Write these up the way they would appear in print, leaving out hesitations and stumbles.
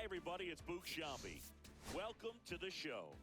everybody, it's Boog Sciambi. Welcome to the show.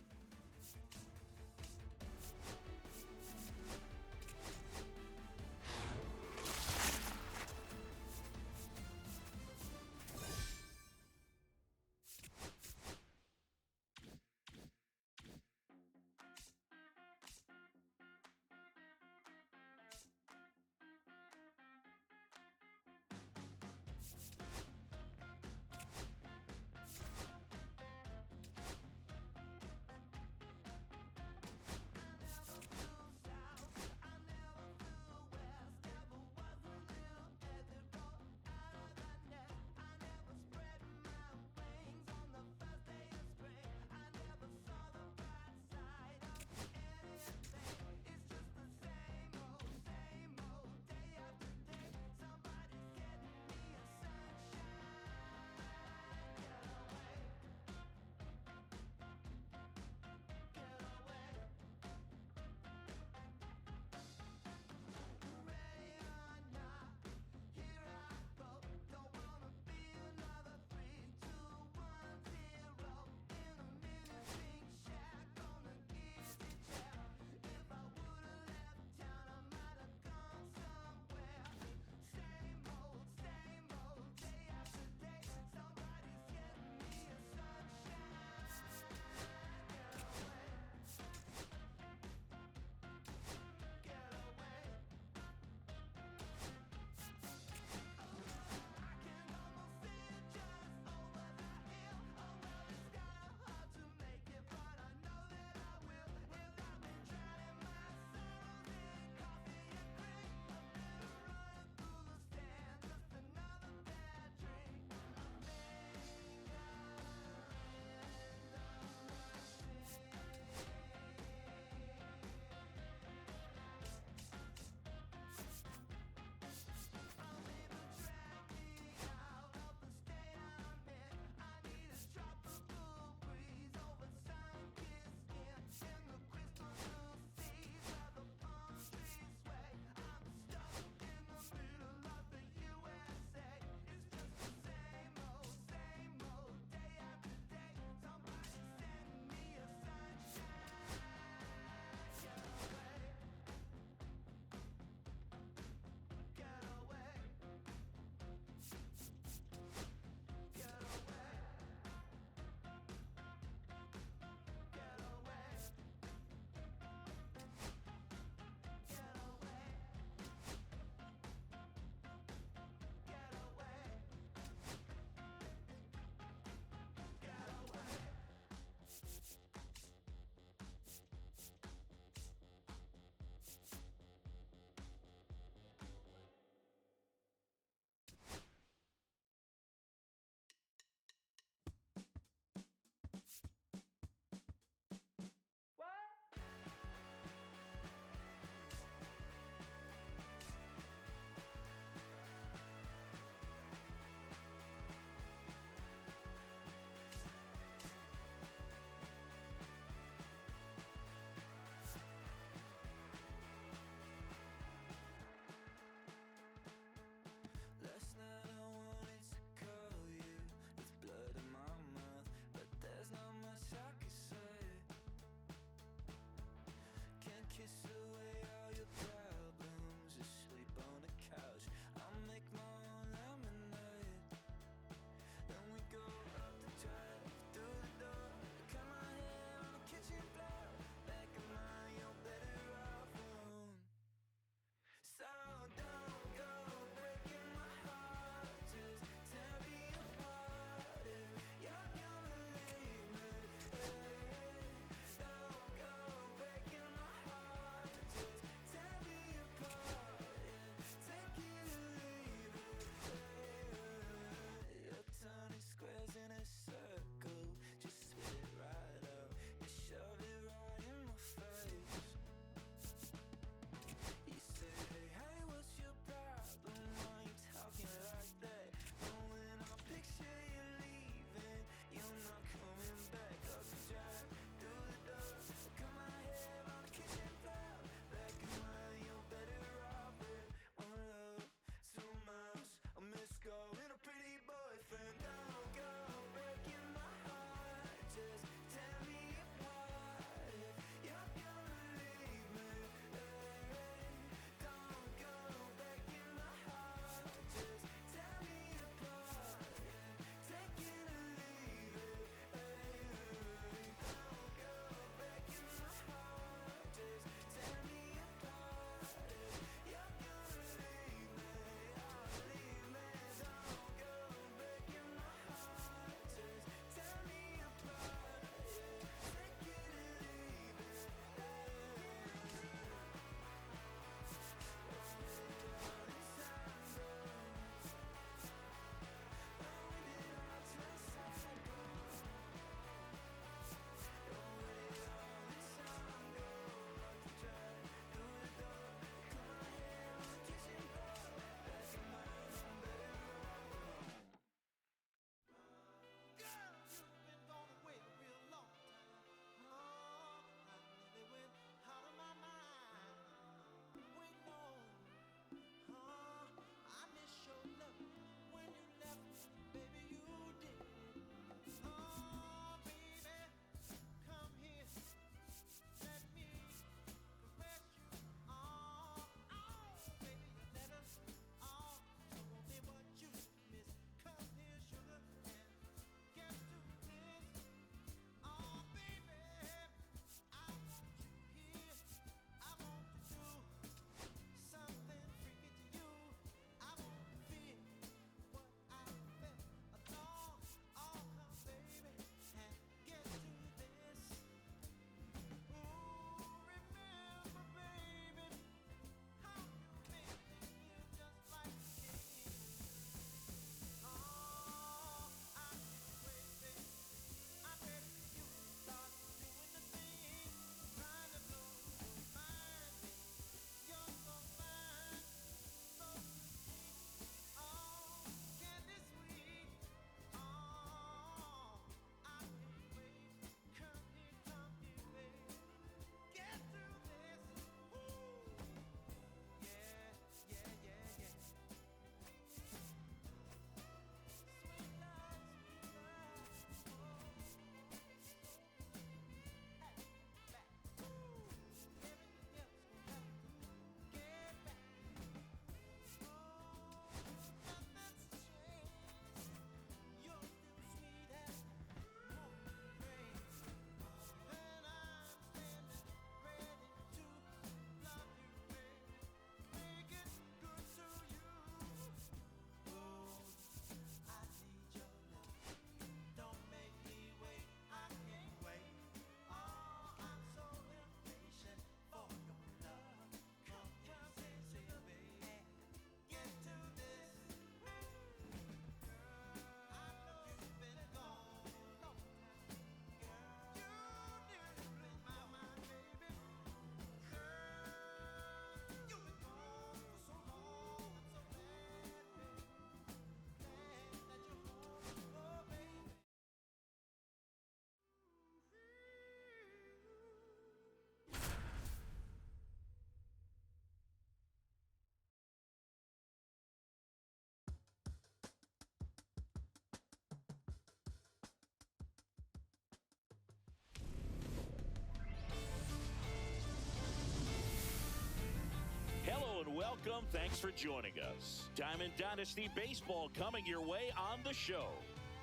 Welcome. Thanks for joining us. Diamond Dynasty Baseball coming your way on the show.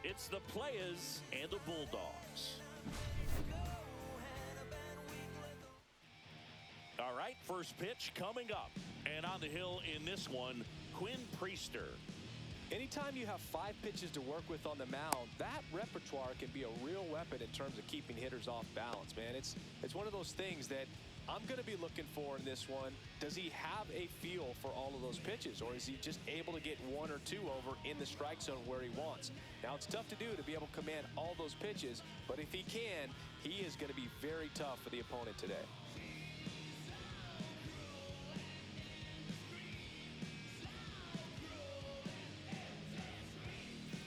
It's the Players and the Bulldogs. All right, first pitch coming up. And on the hill in this one, Quinn Priester. Anytime you have 5 pitches to work with on the mound, that repertoire can be a real weapon in terms of keeping hitters off balance, man. It's one of those things that I'm going to be looking for in this one. Does he have a feel for all of those pitches, or is he just able to get 1 or 2 over in the strike zone where he wants? Now, it's tough to do to be able to command all those pitches, but if he can, he is going to be very tough for the opponent today.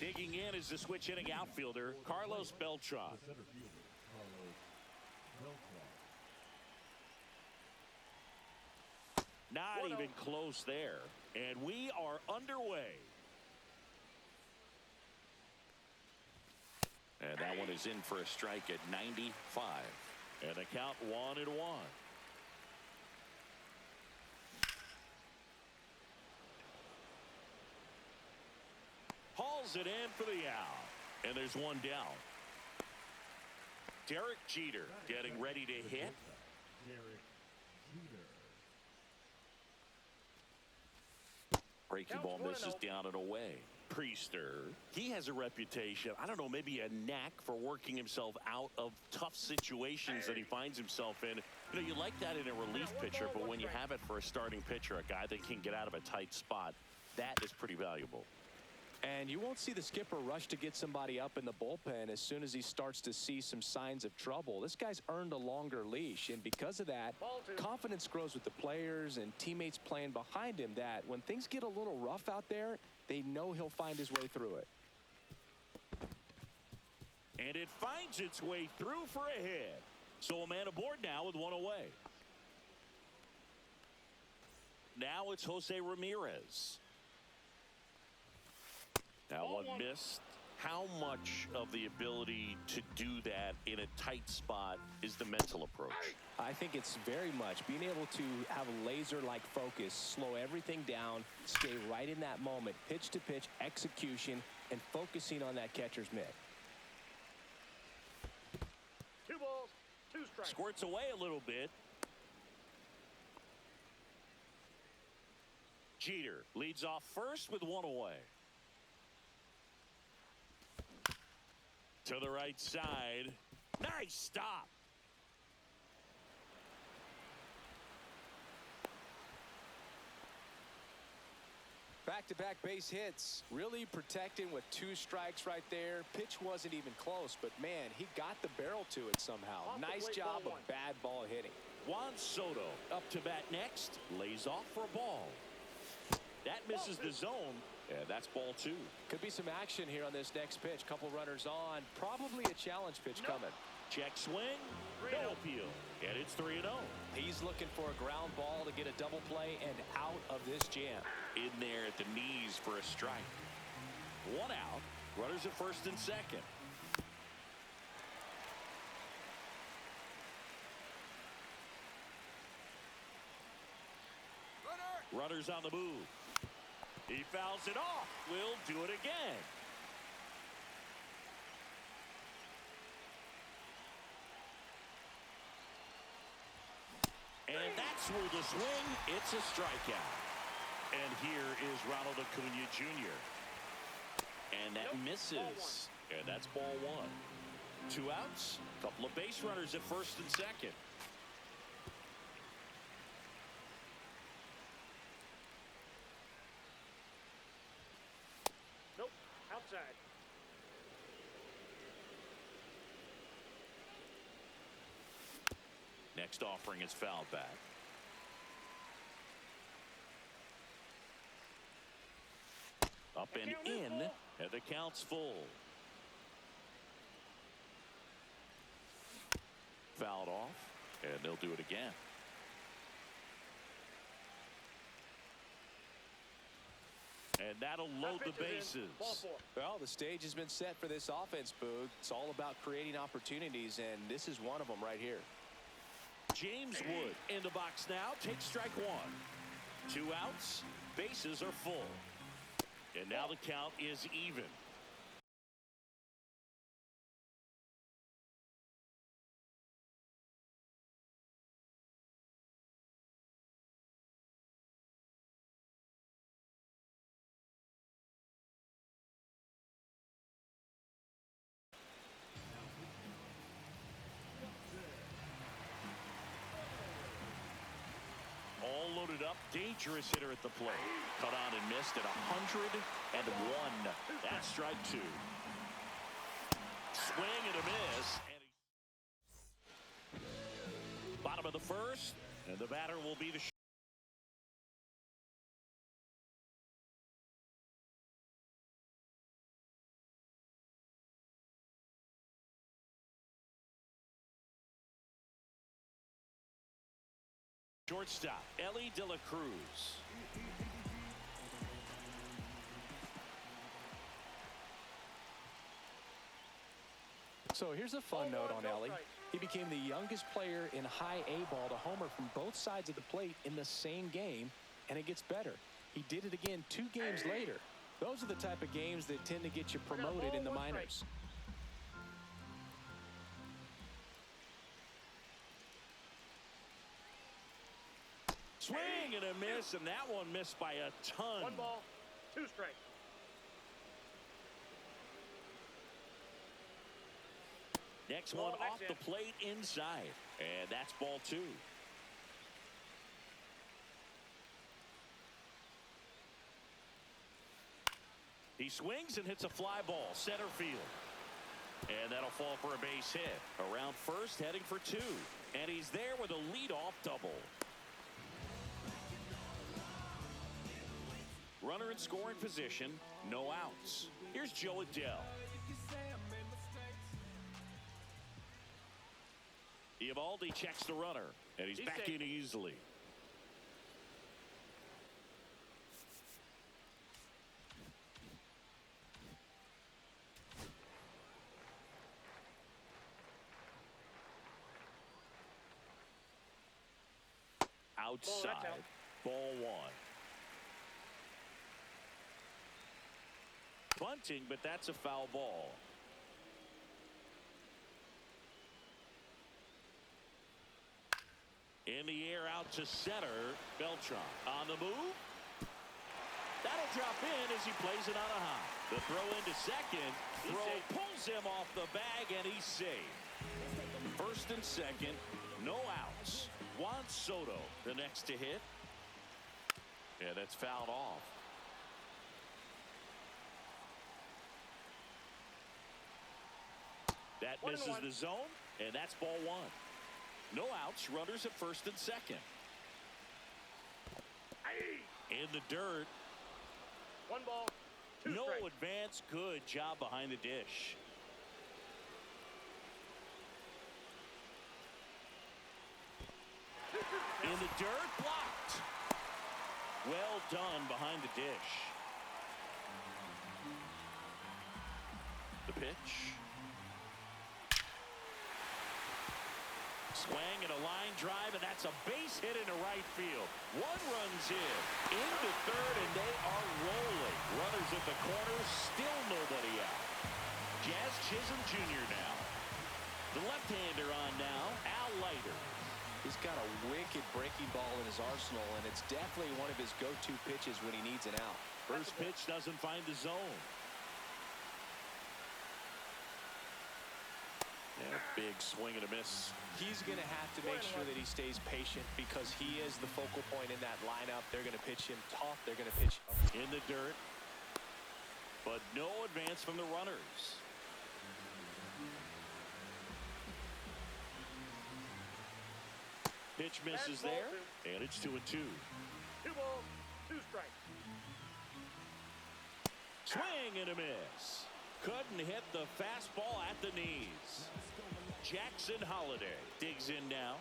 Digging in is the switch hitting outfielder, Carlos Beltran. Not even close there. And we are underway. And that one is in for a strike at 95. And the count 1-1. Hauls it in for the out. And there's one down. Derek Jeter getting ready to hit. Breaking ball misses down and away. Priester, he has a reputation, I don't know, maybe a knack for working himself out of tough situations that he finds himself in. You know, you like that in a relief pitcher, but when you have it for a starting pitcher, a guy that can get out of a tight spot, that is pretty valuable. And you won't see the skipper rush to get somebody up in the bullpen as soon as he starts to see some signs of trouble. This guy's earned a longer leash, and because of that, confidence grows with the players and teammates playing behind him, that when things get a little rough out there, they know he'll find his way through it. And it finds its way through for a hit. So a man aboard now with 1 away. Now it's Jose Ramirez. That one missed. How much of the ability to do that in a tight spot is the mental approach? I think it's very much being able to have a laser-like focus, slow everything down, stay right in that moment, pitch to pitch execution, and focusing on that catcher's mitt. 2 balls, 2 strikes. Squirts away a little bit. Jeter leads off first with 1 away. To the right side. Nice stop. Back-to-back base hits. Really protecting with 2 strikes right there. Pitch wasn't even close, but man, he got the barrel to it somehow. Nice job of bad ball hitting. Juan Soto up to bat next. Lays off for a ball. That misses the zone. Yeah, that's ball 2. Could be some action here on this next pitch. Couple runners on. Probably a challenge pitch coming. Check swing. No appeal. And it's 3-0. He's looking for a ground ball to get a double play and out of this jam. In there at the knees for a strike. 1 out. Runners at first and second. Runners on the move. He fouls it off. Will do it again. And that's ruled a swing. It's a strikeout. And here is Ronald Acuna Jr. And that misses. And that's ball 1. 2 outs. Couple of base runners at first and second. Outside. Next offering is fouled back. Up and in, and the count's full. Fouled off, and they'll do it again. And that'll load the bases. Well, the stage has been set for this offense, Boog. It's all about creating opportunities, and this is one of them right here. James Wood in the box now. Takes strike 1. 2 outs. Bases are full. And now the count is even. All loaded up, dangerous hitter at the plate. Cut on and missed at 101. That's strike 2. Swing and a miss. And bottom of the first, and the batter will be the shortstop, Ellie De La Cruz. So here's a fun note on Ellie. He became the youngest player in high A ball to homer from both sides of the plate in the same game, and it gets better. He did it again 2 games later. Those are the type of games that tend to get you promoted in the minors. Swing and a miss, and that one missed by a ton. 1 ball, 2 strikes. Next one off the plate inside, and that's ball 2. He swings and hits a fly ball center field, and that'll fall for a base hit. Around first, heading for 2, and he's there with a leadoff double. Runner in scoring position, no outs. Here's Joe Adele. Eovaldi checks the runner, and he's back in easily. Outside, ball 1. Bunting, but that's a foul ball. In the air out to center. Beltran on the move. That'll drop in as he plays it on a high. The throw into second. Throw pulls him off the bag, and he's safe. First and second, no outs. Juan Soto, the next to hit. Yeah, that's fouled off. That misses the zone, and that's ball 1. No outs, runners at first and second. In the dirt. 1 ball, 2 no strikes. advance. Good job behind the dish. In the dirt, blocked. Well done behind the dish. The pitch. Swing and a line drive, and that's a base hit into right field. 1 run's into third, and they are rolling. Runners at the corner, still nobody out. Jazz Chisholm Jr. now. The left-hander on now, Al Leiter. He's got a wicked breaking ball in his arsenal, and it's definitely one of his go-to pitches when he needs an out. First pitch doesn't find the zone. Yeah, big swing and a miss. He's going to have to make sure that he stays patient because he is the focal point in that lineup. They're going to pitch him tough. They're going to pitch in the dirt. But no advance from the runners. Pitch misses there, and it's 2-2. 2 balls, 2 strikes. Swing and a miss. Couldn't hit the fastball at the knees. Jackson Holiday digs in now.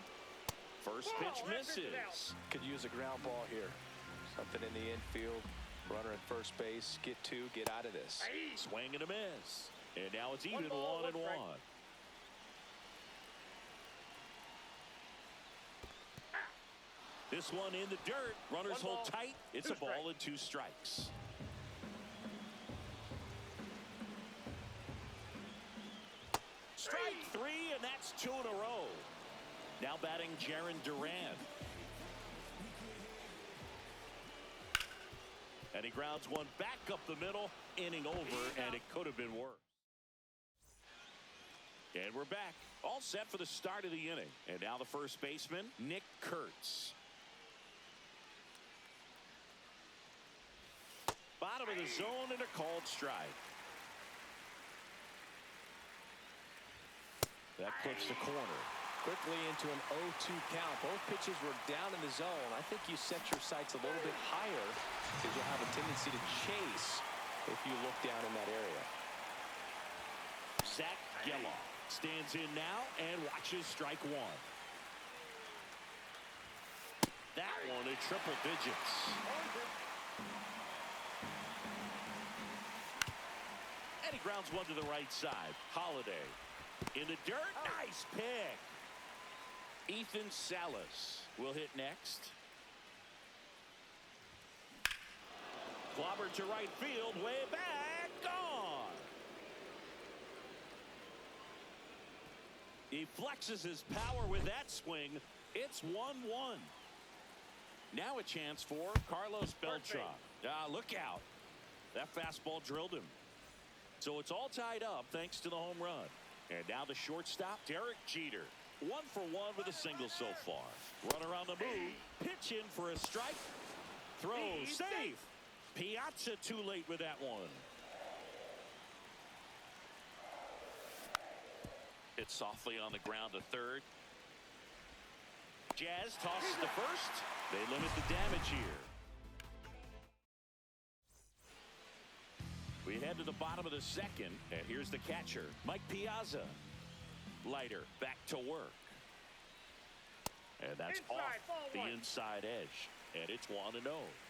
First pitch misses. Could use a ground ball here. Something in the infield. Runner at first base. Get 2. Get out of this. Swing and a miss. And now it's even 1-1. This one in the dirt. Runners One hold ball, tight. It's two a ball strikes. and 2 strikes. Strike 3, and that's 2 in a row. Now batting Jaron Duran. And he grounds one back up the middle. Inning over, and it could have been worse. And we're back. All set for the start of the inning. And now the first baseman, Nick Kurtz. Bottom of the zone and a called strike. That clips the corner. Quickly into an 0-2 count. Both pitches were down in the zone. I think you set your sights a little bit higher because you'll have a tendency to chase if you look down in that area. Zach Geloff stands in now and watches strike 1. That one in triple digits. And he grounds one to the right side. Holiday in the dirt. Nice pick. Ethan Salas will hit next. Clobber to right field, way back, gone. He flexes his power with that swing. It's 1-1. Now a chance for Carlos Beltran. Look out. That fastball drilled him. So it's all tied up thanks to the home run. And now the shortstop, Derek Jeter. 1 for 1 with a single so far. Runner on the move. Pitch in for a strike. Throw safe. Piazza too late with that one. Hit softly on the ground to third. Jazz tosses to first. They limit the damage here. We head to the bottom of the second, and here's the catcher, Mike Piazza. Leiter back to work. And that's Inside, off the ball 1. inside edge. And it's 1-0.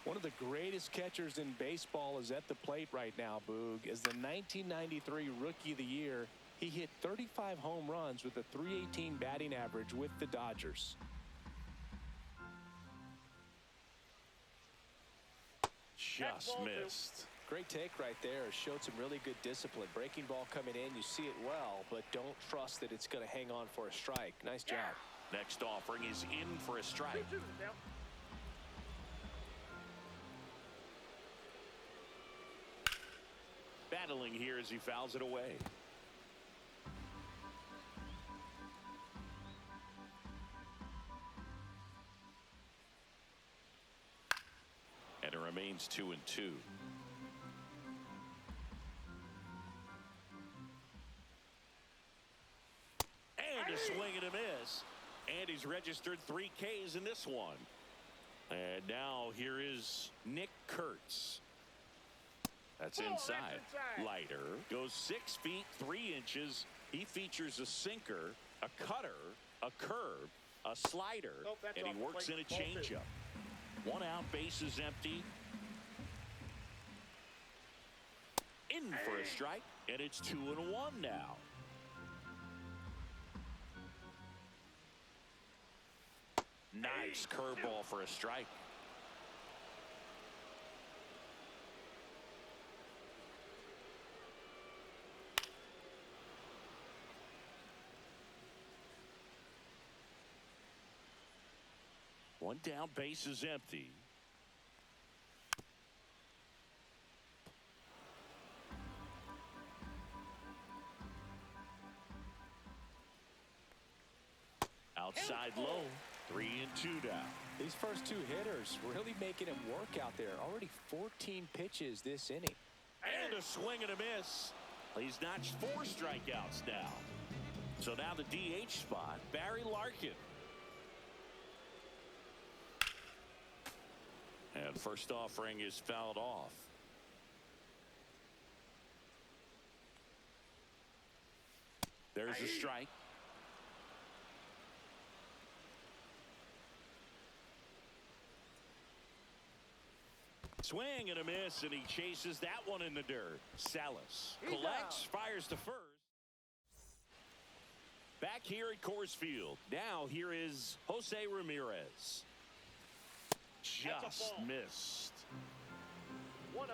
One of the greatest catchers in baseball is at the plate right now, Boog. As the 1993 Rookie of the Year, he hit 35 home runs with a .318 batting average with the Dodgers. Just missed. Great take right there. Showed some really good discipline. Breaking ball coming in, you see it well, but don't trust that it's going to hang on for a strike. Nice job. Next offering is in for a strike. 2-2 now. Battling here as he fouls it away. And it remains 2-2. And a swing and a miss. And he's registered 3 Ks in this one. And now here is Nick Kurtz. That's inside. Leiter goes 6 feet 3 inches. He features a sinker, a cutter, a curve, a slider, and he works in a changeup. 1 out, base is empty. In for a strike, and it's 2-1 now. Nice curveball for a strike. One down, base is empty. Outside low, 3-2 now. These first 2 hitters really making him work out there. Already 14 pitches this inning. And a swing and a miss. He's notched 4 strikeouts now. So now the DH spot, Barry Larkin. And first offering is fouled off. There's a strike. Swing and a miss, and he chases that one in the dirt. Salas collects, fires to first. Back here at Coors Field. Now here is Jose Ramirez. Just missed. 1-0.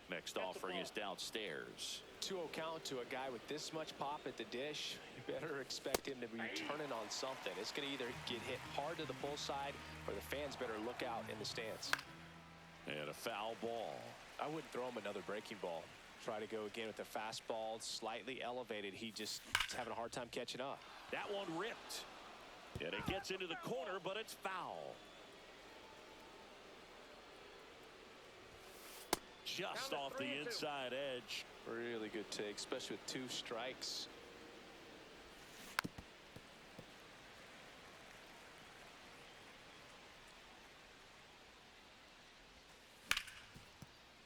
Next offering is downstairs. 2-0 count to a guy with this much pop at the dish. You better expect him to be turning on something. It's going to either get hit hard to the pull side or the fans better look out in the stands. And a foul ball. I wouldn't throw him another breaking ball. Try to go again with the fastball, slightly elevated. He just is having a hard time catching up. That one ripped. And it gets into the corner, but it's foul. Just off the inside edge. Really good take, especially with 2 strikes.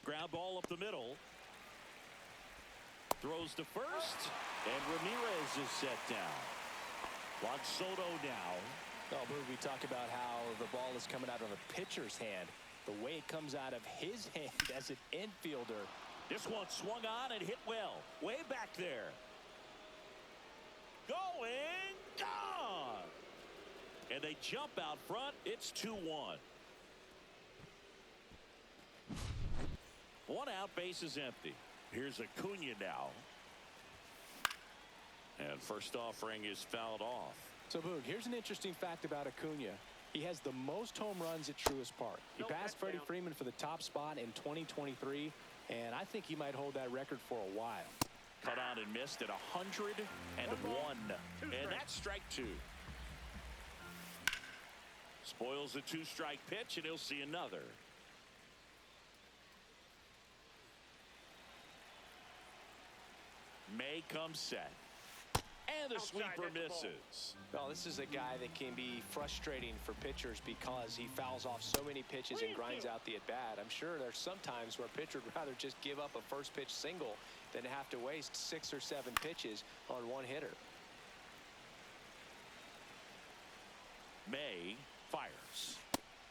Ground ball up the middle. Throws to first. And Ramirez is set down. Juan Soto now. Oh, but we talk about how the ball is coming out of a pitcher's hand. The way it comes out of his hand as an infielder. This one swung on and hit well. Way back there. Going. Gone. And they jump out front. It's 2-1. 1 out, base is empty. Here's Acuna now. And first offering is fouled off. So, Boog, here's an interesting fact about Acuna. He has the most home runs at Truist Park. He passed Freddie Freeman for the top spot in 2023, and I think he might hold that record for a while. Cut on and missed at 101. And that's strike 2. Spoils a 2-strike pitch, and he'll see another. May comes set. And the sweeper misses. Well, this is a guy that can be frustrating for pitchers because he fouls off so many pitches and grinds out the at-bat. I'm sure there's some times where a pitcher would rather just give up a first pitch single than have to waste 6 or 7 pitches on one hitter. May fires.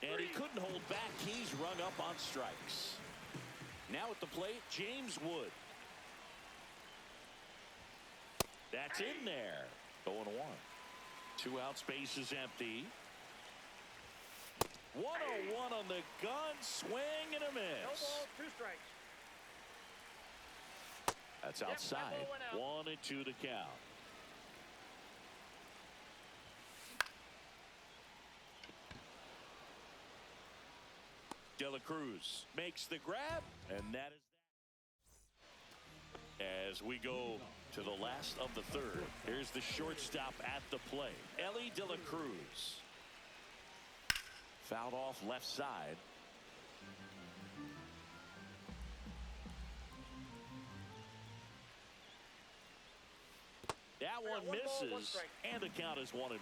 And he couldn't hold back. He's rung up on strikes. Now at the plate, James Wood. That's in there. 0-1. 2 out, space is empty. 1-0-1 on the gun. Swing and a miss. 2 strikes. That's outside. 1-2 to count. De La Cruz makes the grab, and that is that. As we go to the last of the third, here's the shortstop at the plate, Ellie De La Cruz. Fouled off left side. That one misses, and the count is 1-1.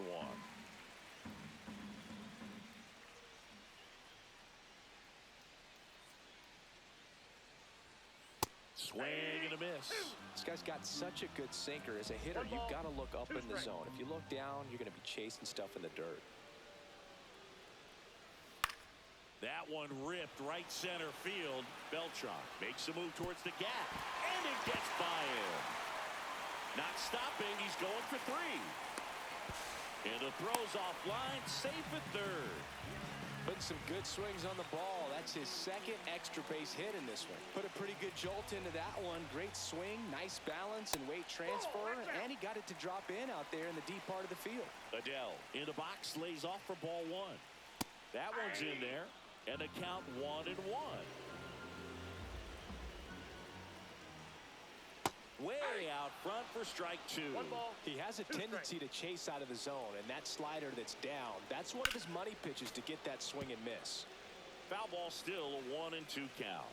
Swing and a miss. This guy's got such a good sinker. As a hitter, you've got to look up in the zone. If you look down, you're going to be chasing stuff in the dirt. That one ripped right center field. Beltran makes a move towards the gap, and it gets by him. Not stopping. He's going for 3. And the throw's offline. Safe at third. Putting some good swings on the ball. That's his 2nd extra base hit in this one. Put a pretty good jolt into that one. Great swing, nice balance and weight transfer, and he got it to drop in out there in the deep part of the field. Adele in the box, lays off for ball 1. That one's in there, and the count 1-1. Way out front for strike 2. He has a tendency to chase out of the zone, and that slider that's down, that's one of his money pitches to get that swing and miss. Foul ball still, a 1-2 count.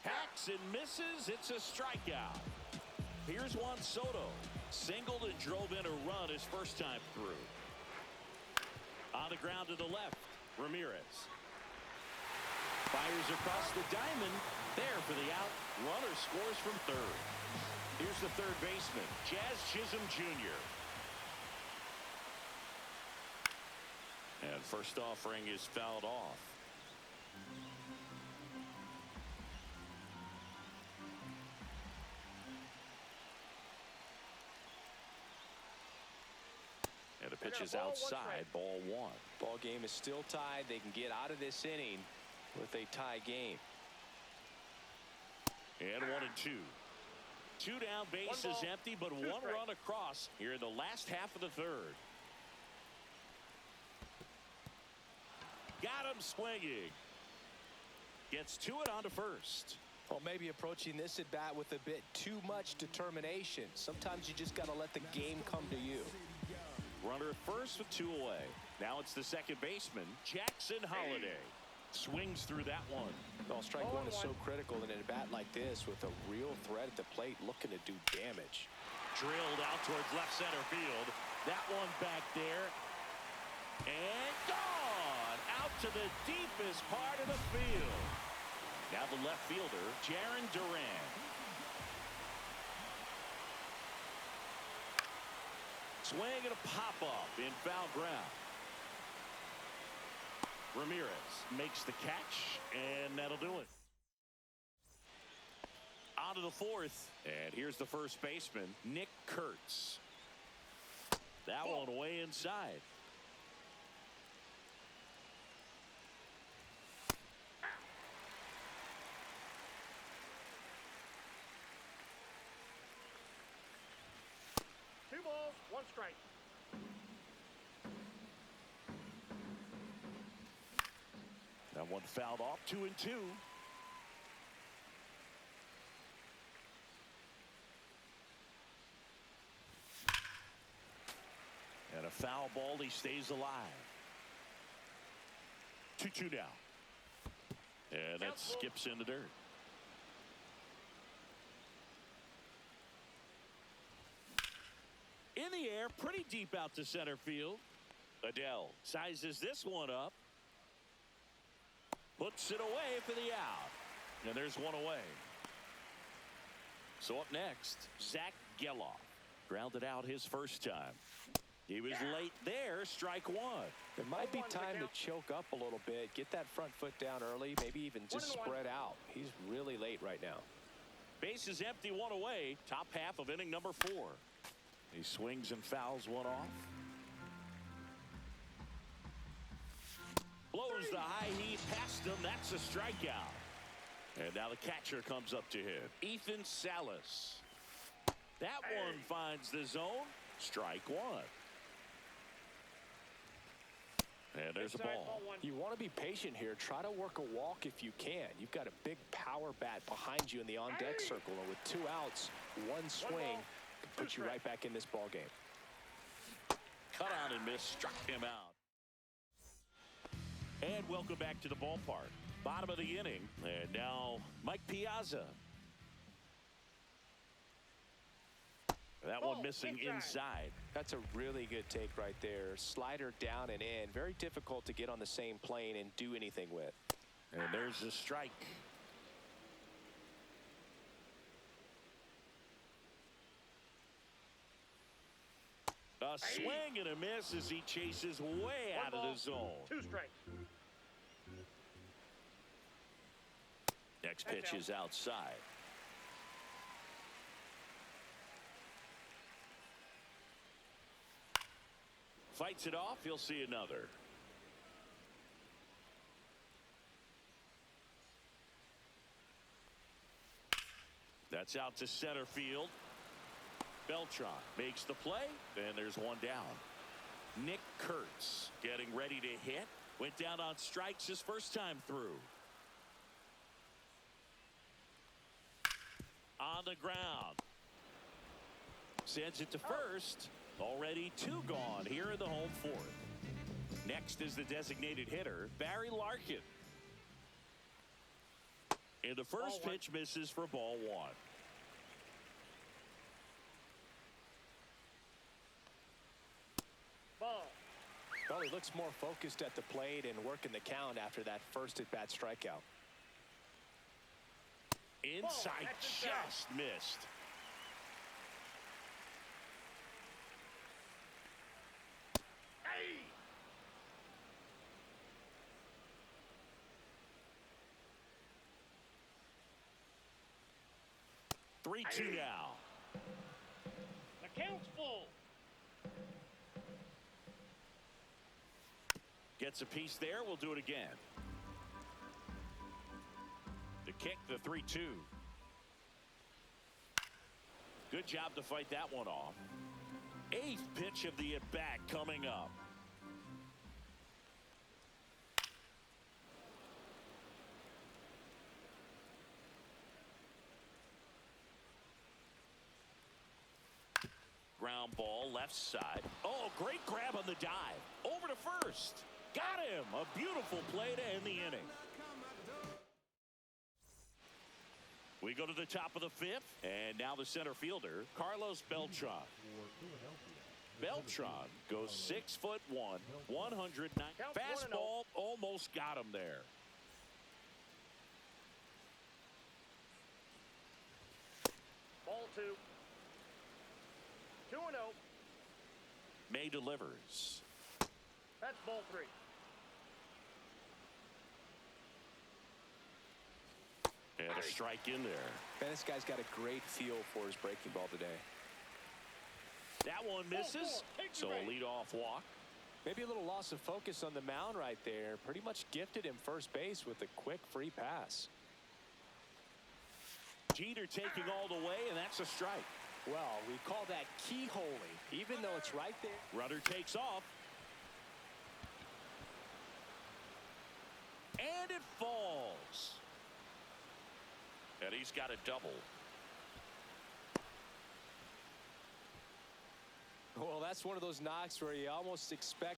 Hacks and misses. It's a strikeout. Here's Juan Soto. Singled and drove in a run his first time through. On the ground to the left, Ramirez. Fires across the diamond. There for the out. Runner scores from third. Here's the third baseman, Jazz Chisholm Jr. And first offering is fouled off. pitch is outside, ball one. Ball game is still tied. They can get out of this inning with a tie game. And 1-2. Two down, bases empty, but one run across here in the last half of the third. Got him swinging. Gets to it on to first. Well, maybe approaching this at bat with a bit too much determination. Sometimes you just got to let the game come to you. Runner at first with two away. Now it's the second baseman, Jackson Holliday. Swings through that one. Well, strike one is so critical in a bat like this with a real threat at the plate looking to do damage. Drilled out towards left center field. That one back there. And gone out to the deepest part of the field. Now the left fielder, Jarren Duran. Swing and a pop-up in foul ground. Ramirez makes the catch, and that'll do it. On to the fourth, and here's the first baseman, Nick Kurtz. That one way inside. Two balls, one strike. That one fouled off, 2-2. And a foul ball, he stays alive. 2-2 now. And that skips in the dirt. In the air, pretty deep out to center field. Adele sizes this one up. Puts it away for the out. And there's one away. So up next, Zach Geloff. Grounded out his first time. He was late there, strike one. It might be time to choke up a little bit, get that front foot down early, maybe even just spread out. He's really late right now. Base is empty, one away. Top half of inning number 4. He swings and fouls one off. Blows the high heat past him. That's a strikeout. And now the catcher comes up to him. Ethan Salas. That one finds the zone. Strike one. And there's a ball. You want to be patient here. Try to work a walk if you can. You've got a big power bat behind you in the on-deck circle. And with 2 outs, one swing can put you right back in this ball game. Cut on and miss. Struck him out. And welcome back to the ballpark. Bottom of the inning. And now Mike Piazza. That one missing inside. That's a really good take right there. Slider down and in. Very difficult to get on the same plane and do anything with. And there's the strike. A swing and a miss as he chases way out of the zone. 2 strikes. Next pitch is outside. Fights it off. He'll see another. That's out to center field. Beltran makes the play, and there's one down. Nick Kurtz getting ready to hit. Went down on strikes his first time through. On the ground. Sends it to first. Already 2 gone here in the home 4th. Next is the designated hitter, Barry Larkin. And the first pitch misses for ball 1. Ball. Well, he looks more focused at the plate and working the count after that first at-bat strikeout. Inside, just missed. Hey! 3-2 now. The count's full. Gets a piece there. We'll do it again. The kick, the 3-2. Good job to fight that one off. 8th pitch of the at-bat coming up. Ground ball, left side. Oh, great grab on the dive. Over to first. Got him. A beautiful play to end the inning. We go to the top of the 5th, and now the center fielder, Carlos Beltran. Beltran goes 6'1", 109. Fastball almost got him there. Ball 2. 2-0. May delivers. That's ball 3. And a strike in there. Man, this guy's got a great feel for his breaking ball today. That one misses, so a leadoff walk. Maybe a little loss of focus on the mound right there. Pretty much gifted him first base with a quick free pass. Jeter taking all the way, and that's a strike. Well, we call that keyholing, even though it's right there. Runner takes off. And it falls. And he's got a double. Well, that's one of those knocks where you almost expect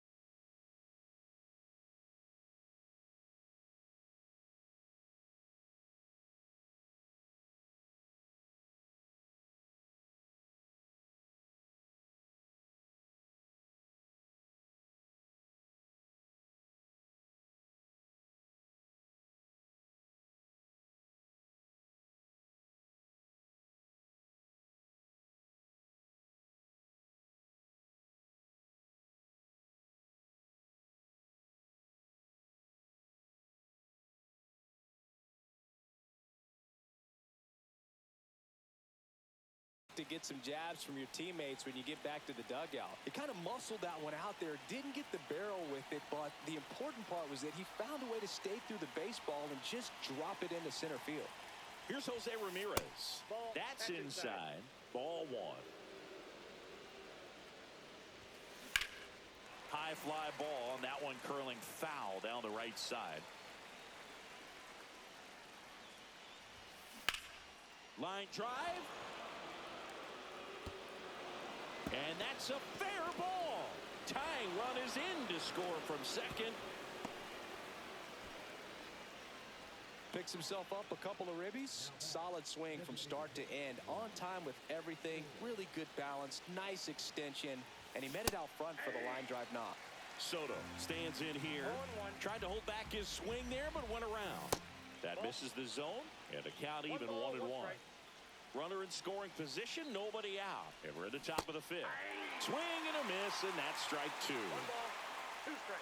to get some jabs from your teammates when you get back to the dugout. He kind of muscled that one out there, didn't get the barrel with it, but the important part was that he found a way to stay through the baseball and just drop it into center field. Here's Jose Ramirez. That's inside. Ball 1. High fly ball, and that one curling foul down the right side. Line drive. And that's a fair ball. Tying run is in to score from second. Picks himself up a couple of ribbies. Solid swing from start to end. On time with everything. Really good balance. Nice extension. And he met it out front for the line drive knock. Soto stands in here. Tried to hold back his swing there, but went around. That misses the zone. And the count even 1-1. Runner in scoring position, nobody out. And we're at the top of the 5th. Swing and a miss, and that's strike 2. 1 ball, 2 strikes.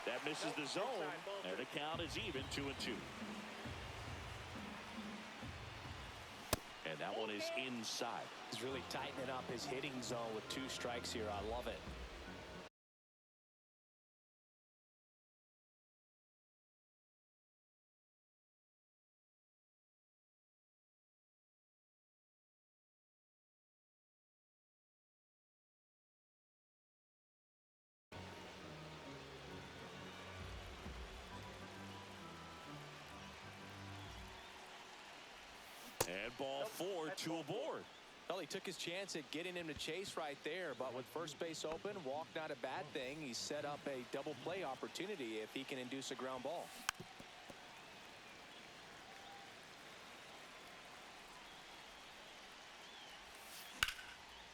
That misses the zone, and the count is even 2-2. And that one is inside. He's really tightening up his hitting zone with 2 strikes here. I love it. And ball 4, 2 aboard. Well, he took his chance at getting him to chase right there, but with first base open, walk not a bad thing. He set up a double play opportunity if he can induce a ground ball.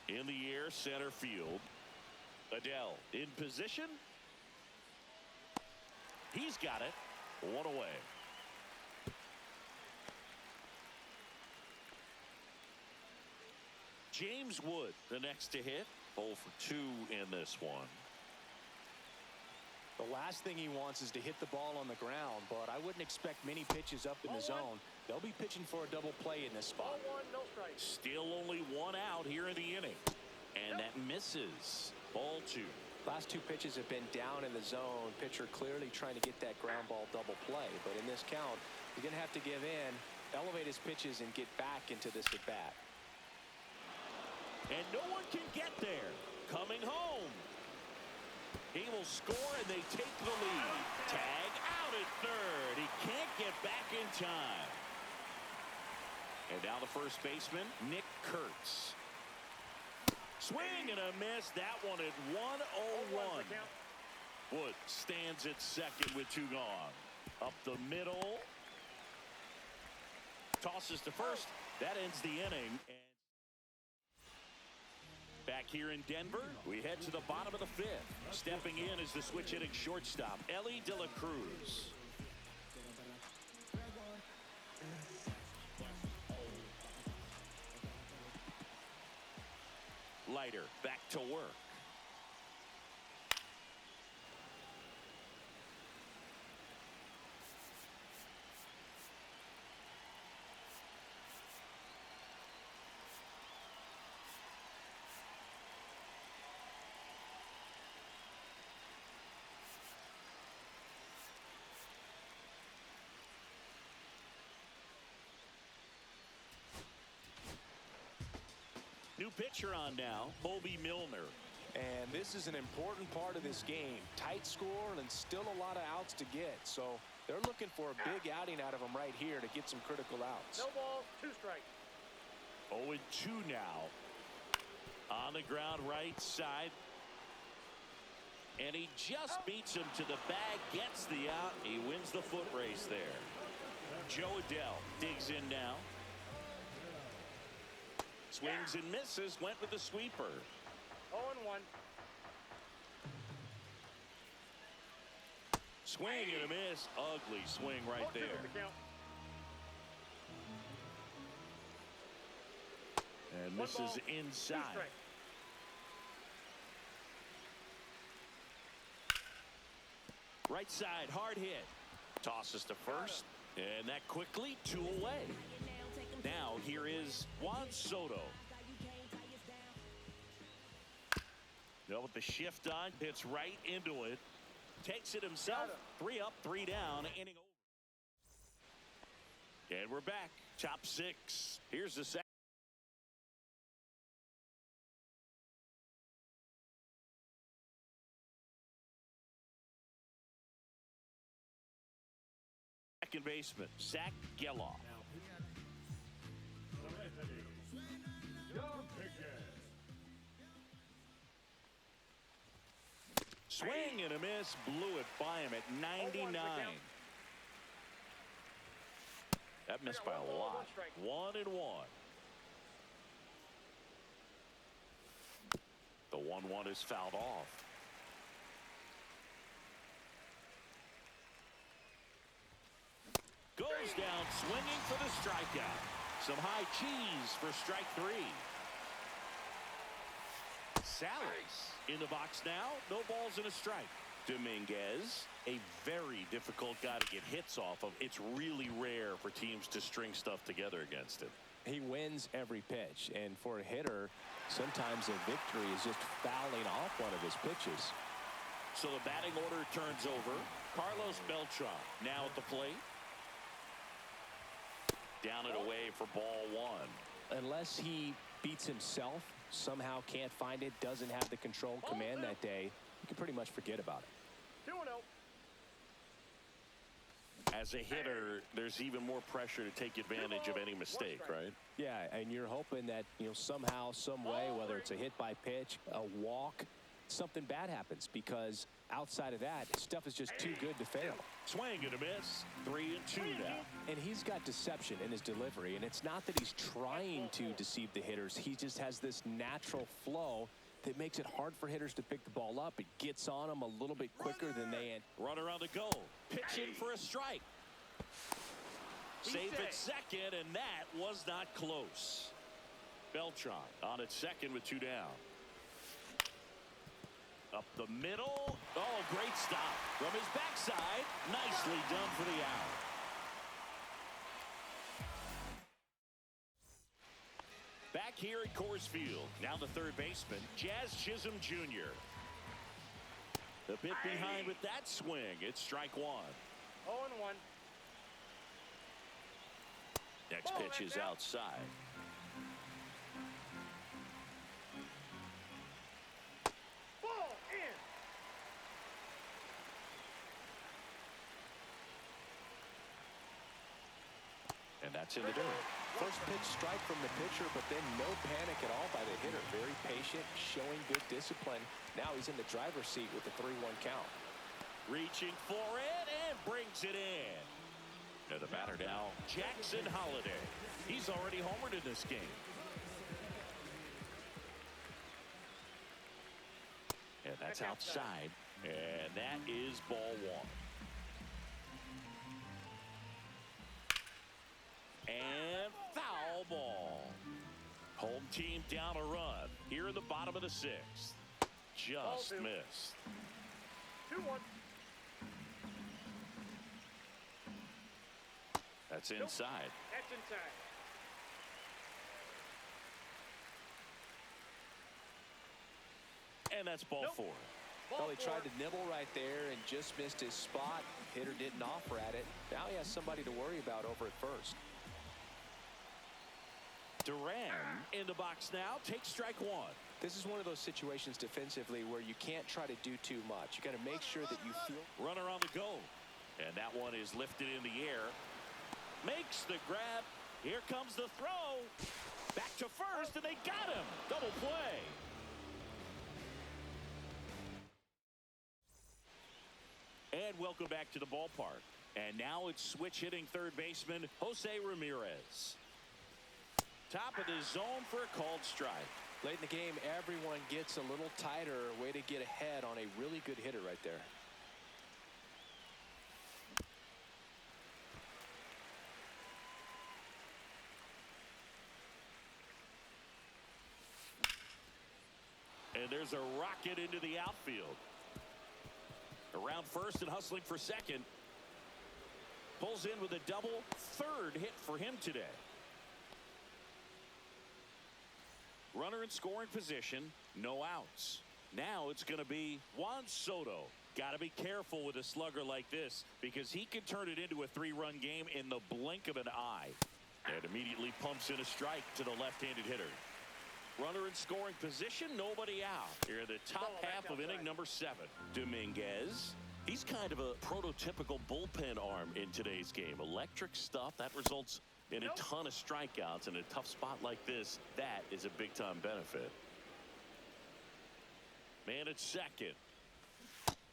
In the air, center field. Adele in position. He's got it. 1 away. James Wood, the next to hit. 0 for 2 in this one. The last thing he wants is to hit the ball on the ground, but I wouldn't expect many pitches up in the zone. They'll be pitching for a double play in this spot. Ball 1, no strike. Still only 1 out here in the inning. And that misses. Ball 2. Last two pitches have been down in the zone. Pitcher clearly trying to get that ground ball double play. But in this count, he's going to have to give in, elevate his pitches, and get back into this at bat. And no one can get there. Coming home. He will score, and they take the lead. Tag out at third. He can't get back in time. And now the first baseman, Nick Kurtz. Swing and a miss. That one at 1-0-1. Wood stands at second with two gone. Up the middle. Tosses to first. That ends the inning. And back here in Denver, we head to the bottom of the fifth. Stepping in is the switch hitting shortstop, Ellie De La Cruz. Leiter back to work. New pitcher on now, Bobby Milner. And this is an important part of this game. Tight score and still a lot of outs to get. So they're looking for a big outing out of him right here to get some critical outs. No ball, 2 strikes. 0-2 now. On the ground right side. And he just beats him to the bag, gets the out. He wins the foot race there. Joe Adell digs in now. Swings and misses, went with the sweeper. 0-1. Swing and a miss. Ugly swing right there. And misses inside. Right side, hard hit. Tosses to first. And that quickly, 2 away. Now here is Juan Soto. With the shift on, hits right into it. Takes it himself. 3 up, 3 down. Inning over. And we're back. Top 6. Here's the second baseman, Zach Geloff. Swing and a miss, blew it by him at 99. That missed by a lot. 1-1. The 1-1 is fouled off. Goes down swinging for the strikeout. Some high cheese for strike 3. Salas in the box now. No balls and a strike. Dominguez, a very difficult guy to get hits off of. It's really rare for teams to string stuff together against him. He wins every pitch, and for a hitter, sometimes a victory is just fouling off one of his pitches. So the batting order turns over. Carlos Beltran now at the plate. Down and away for ball 1. Unless he beats himself, somehow can't find it, doesn't have the control command that day, you can pretty much forget about it. 2-0. As a hitter, there's even more pressure to take advantage of any mistake, right? Yeah, and you're hoping that, somehow, some way, whether it's a hit by pitch, a walk, something bad happens, because outside of that, stuff is just too good to fail. Swing and a miss. 3-2 now. And he's got deception in his delivery, and it's not that he's trying to deceive the hitters. He just has this natural flow that makes it hard for hitters to pick the ball up. It gets on them a little bit quicker than they. Runner on the go. Pitching for a strike. Safe at second, and that was not close. Beltran on at second with 2 down. Up the middle. Oh, great stop from his backside. Nicely done for the out. Back here at Coors Field. Now the third baseman, Jazz Chisholm Jr. A bit behind with that swing. It's strike one. 0-1. Next pitch is outside. Ball in. And that's in the dirt. First pitch strike from the pitcher, but then no panic at all by the hitter. Very patient, showing good discipline. Now he's in the driver's seat with the 3-1 count. Reaching for it and brings it in. And the batter now, Jackson Holiday. He's already homered in this game. And that's outside. And that is ball one. And foul ball. Home team down a run here in the bottom of the sixth. Just missed. 2-1. That's inside. That's inside. And that's ball four. Well, he tried to nibble right there and just missed his spot. Hitter didn't offer at it. Now he has somebody to worry about over at first. Duran in the box now. Takes strike one. This is one of those situations defensively where you can't try to do too much. You got to make sure that you feel. Runner on the go. And that one is lifted in the air. Makes the grab. Here comes the throw. Back to first, and they got him. Double play. And welcome back to the ballpark. And now it's switch hitting third baseman Jose Ramirez. Top of the zone for a called strike. Late in the game, everyone gets a little tighter. Way to get ahead on a really good hitter right there. And there's a rocket into the outfield. Around first and hustling for second. Pulls in with a double. Third hit for him today. Runner in scoring position. No outs. Now it's going to be Juan Soto. Got to be careful with a slugger like this because he can turn it into a 3-run game in the blink of an eye. And immediately pumps in a strike to the left-handed hitter. Runner in scoring position, nobody out. Here in the top half of inning number 7. Dominguez. He's kind of a prototypical bullpen arm in today's game. Electric stuff that results in a ton of strikeouts in a tough spot like this. That is a big-time benefit. Man at second.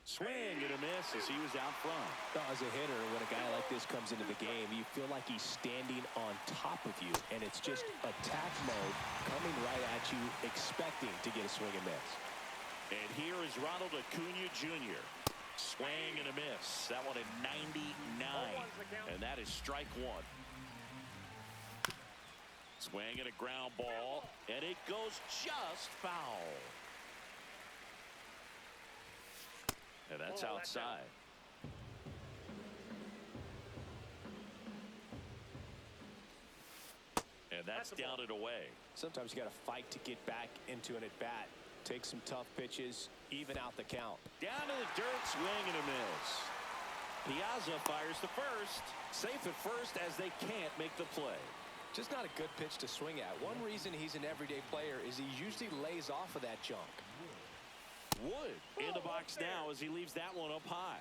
Swing and a miss as he was out front. As a hitter, when a guy like this comes into the game, you feel like he's standing on top of you, and it's just attack mode coming right at you, expecting to get a swing and miss. And here is Ronald Acuna Jr. Swing and a miss. That one at 99. And that is strike one. Swing and a ground ball, and it goes just foul. And that's outside. And that's down and away. Sometimes you got to fight to get back into an at-bat. Take some tough pitches, even out the count. Down to the dirt, swing and a miss. Piazza fires the first. Safe at first as they can't make the play. Just not a good pitch to swing at. One reason he's an everyday player is he usually lays off of that junk. Wood in the box now as he leaves that one up high.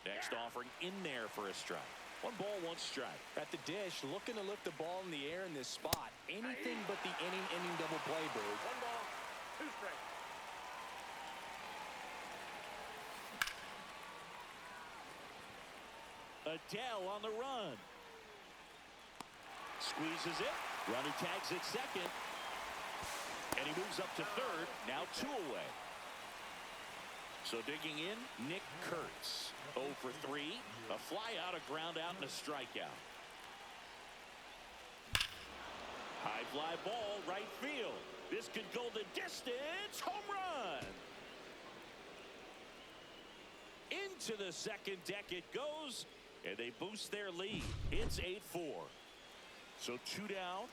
Next offering in there for a strike. 1 ball, 1 strike. At the dish, looking to lift the ball in the air in this spot. Anything but the inning double play, Bird. 1 ball, 2 strikes. Adele on the run. Squeezes it. Runner tags at second. And he moves up to third. Now 2 away. So digging in, Nick Kurtz. 0 for 3. A fly out, a ground out, and a strikeout. High fly ball, right field. This could go the distance. Home run. Into the second deck it goes. And they boost their lead. It's 8-4. So 2 down.